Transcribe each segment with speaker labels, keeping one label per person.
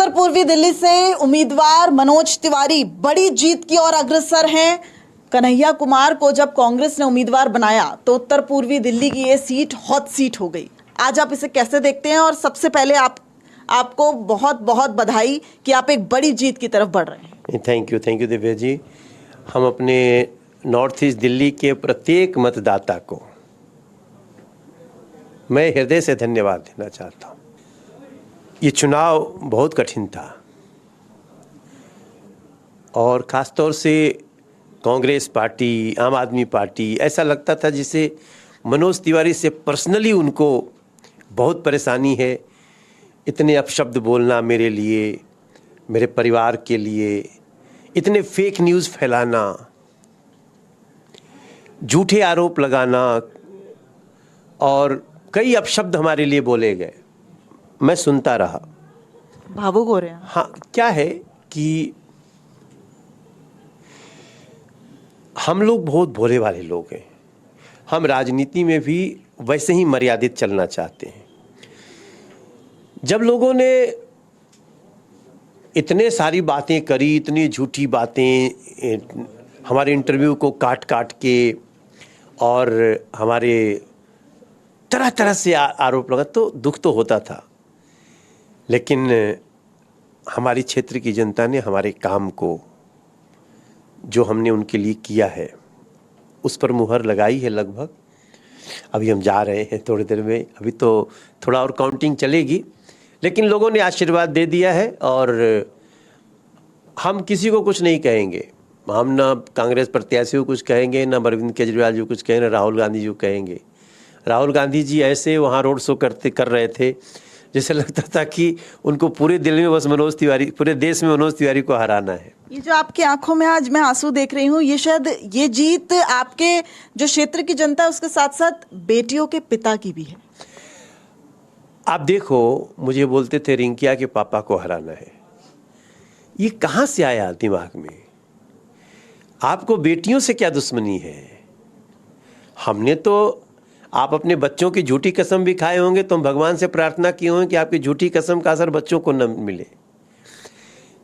Speaker 1: उत्तर पूर्वी दिल्ली से उम्मीदवार मनोज तिवारी बड़ी जीत की ओर अग्रसर हैं। कन्हैया कुमार को जब कांग्रेस ने उम्मीदवार बनाया तो उत्तर पूर्वी दिल्ली की ये सीट हॉट सीट हो गई। आज आप इसे कैसे देखते हैं? और सबसे पहले आपको बहुत बहुत बधाई कि आप एक बड़ी जीत की तरफ बढ़ रहे हैं।
Speaker 2: Thank you Divya ji. हम अपने नॉर्थ ईस्ट दिल्ली के प्रत्येक मतदाता को मैं हृदय से धन्यवाद देना चाहता हूँ। ये चुनाव बहुत कठिन था और ख़ासतौर से कांग्रेस पार्टी, आम आदमी पार्टी, ऐसा लगता था जिसे मनोज तिवारी से पर्सनली उनको बहुत परेशानी है। इतने अपशब्द बोलना मेरे लिए, मेरे परिवार के लिए, इतने फेक न्यूज़ फैलाना, झूठे आरोप लगाना और कई अपशब्द हमारे लिए बोले गए। मैं सुनता रहा।
Speaker 1: भावुक हो रहे हैं।
Speaker 2: हाँ, क्या है कि हम लोग बहुत भोले वाले लोग हैं। हम राजनीति में भी वैसे ही मर्यादित चलना चाहते हैं। जब लोगों ने इतने सारी बातें करी, इतनी झूठी बातें, हमारे इंटरव्यू को काट काट के और हमारे तरह तरह से आरोप लगा, तो दुख तो होता था। लेकिन हमारी क्षेत्र की जनता ने हमारे काम को, जो हमने उनके लिए किया है, उस पर मुहर लगाई है लगभग। अभी हम जा रहे हैं थोड़ी देर में, अभी तो थोड़ा और काउंटिंग चलेगी, लेकिन लोगों ने आशीर्वाद दे दिया है और हम किसी को कुछ नहीं कहेंगे। हम ना कांग्रेस प्रत्याशी को कुछ कहेंगे, ना अरविंद केजरीवाल जी को कुछ कहेंगे, ना राहुल गांधी जी को कहेंगे। राहुल गांधी जी ऐसे वहाँ रोड शो कर रहे थे जैसे लगता था कि उनको पूरे दिल्ली में बस मनोज तिवारी, पूरे देश में मनोज तिवारी को हराना है।
Speaker 1: ये जो आपकी आंखों में आज मैं आंसू देख रही हूँ, ये शायद ये जीत आपके जो क्षेत्र की जनता है उसके साथ साथ बेटियों के पिता की भी है।
Speaker 2: आप देखो, मुझे बोलते थे रिंकिया के पापा को हराना है। ये कहाँ से आया दिमाग में? आपको बेटियों से क्या दुश्मनी है? हमने तो, आप अपने बच्चों की झूठी कसम भी खाए होंगे तो हम भगवान से प्रार्थना किए होंगे कि आपकी झूठी कसम का असर बच्चों को न मिले।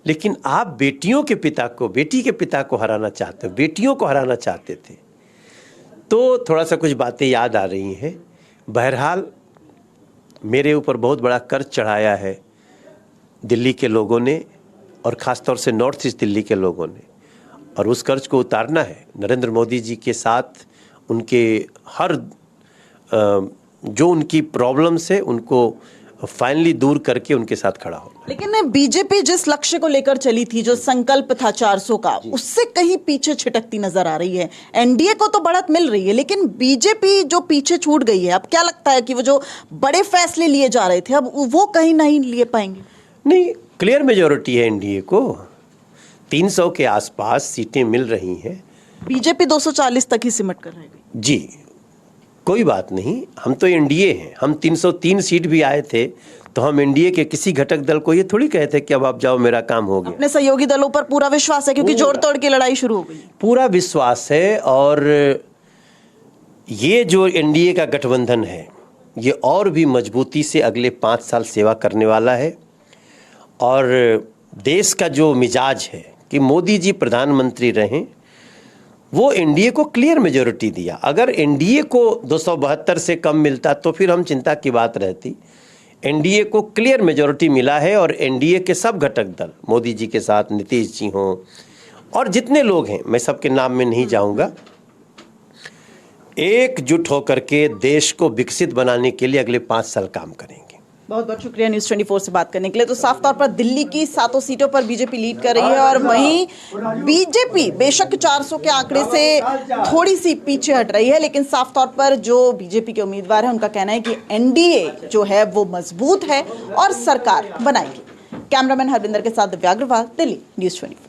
Speaker 2: लेकिन आप बेटियों के पिता को, बेटी के पिता को हराना चाहते हो, बेटियों को हराना चाहते थे। तो थोड़ा सा कुछ बातें याद आ रही हैं। बहरहाल मेरे ऊपर बहुत बड़ा कर्ज चढ़ाया है दिल्ली के लोगों ने और ख़ासतौर से नॉर्थ ईस्ट दिल्ली के लोगों ने, और उस कर्ज को उतारना है। नरेंद्र मोदी जी के साथ उनके हर जो उनकी प्रॉब्लम्स है उनको फाइनली दूर करके उनके साथ खड़ा हो।
Speaker 1: लेकिन बीजेपी जिस लक्ष्य को लेकर चली थी, जो संकल्प था 400 का, उससे कहीं पीछे छिटकती नजर आ रही है। एनडीए को तो बढ़त मिल रही है, लेकिन बीजेपी जो पीछे छूट गई है। अब क्या लगता है कि वो जो बड़े फैसले लिए जा रहे थे अब वो कहीं नहीं लिए पाएंगे?
Speaker 2: नहीं, क्लियर मेजोरिटी है एनडीए को। 300 के आसपास सीटें मिल रही हैं।
Speaker 1: बीजेपी 240 तक ही सिमट कर रहेगी।
Speaker 2: जी, कोई बात नहीं, हम तो एनडीए हैं। हम 303 सीट भी आए थे तो हम एनडीए के किसी घटक दल को ये थोड़ी कहते कि अब आप जाओ, मेरा काम हो गया।
Speaker 1: अपने सहयोगी दलों पर पूरा विश्वास है क्योंकि जोड़ तोड़ की लड़ाई शुरू हो गई।
Speaker 2: पूरा विश्वास है और ये जो एनडीए का गठबंधन है ये और भी मजबूती से अगले 5 साल सेवा करने वाला है। और देश का जो मिजाज है कि मोदी जी प्रधानमंत्री रहें, वो एनडीए को क्लियर मेजॉरिटी दिया। अगर एनडीए को 272 से कम मिलता तो फिर हम चिंता की बात रहती। एनडीए को क्लियर मेजॉरिटी मिला है और एनडीए के सब घटक दल, मोदी जी के साथ नीतीश जी हों और जितने लोग हैं, मैं सबके नाम में नहीं जाऊंगा, एकजुट होकर के देश को विकसित बनाने के लिए अगले 5 साल काम करेंगे।
Speaker 1: बहुत बहुत शुक्रिया न्यूज़ 24 से बात करने के लिए। तो साफ तौर पर दिल्ली की 7 सीटों पर बीजेपी लीड कर रही है और वहीं बीजेपी बेशक 400 के आंकड़े से थोड़ी सी पीछे हट रही है, लेकिन साफ तौर पर जो बीजेपी के उम्मीदवार हैं उनका कहना है कि एनडीए जो है वो मजबूत है और सरकार बनाएगी। कैमरामैन हरविंदर के साथ दिव्या अग्रवाल, दिल्ली, न्यूज़ 24।